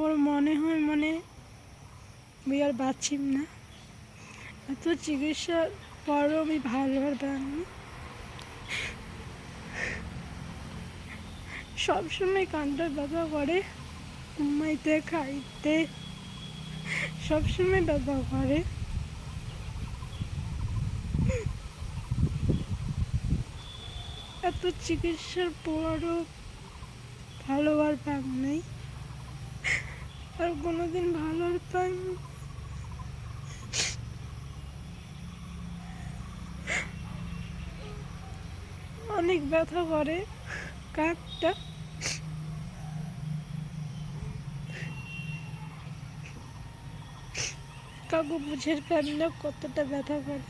ওর মনে হয় আমি আর বাঁচিম না। এত চিকিৎসার পরও আমি ভালো আর পাইনি। সবসময় কানটা ব্যথা করে, ঘুমাইতে খাইতে সবসময় ব্যথা করে। এত চিকিৎসার পরও ভালো আর পাই নাই, আর কোনোদিন ভালো আর পাইনি। অনেক ব্যথা করে কাঁধটা। কাকু বুঝে পারেন না কতটা ব্যথা করে।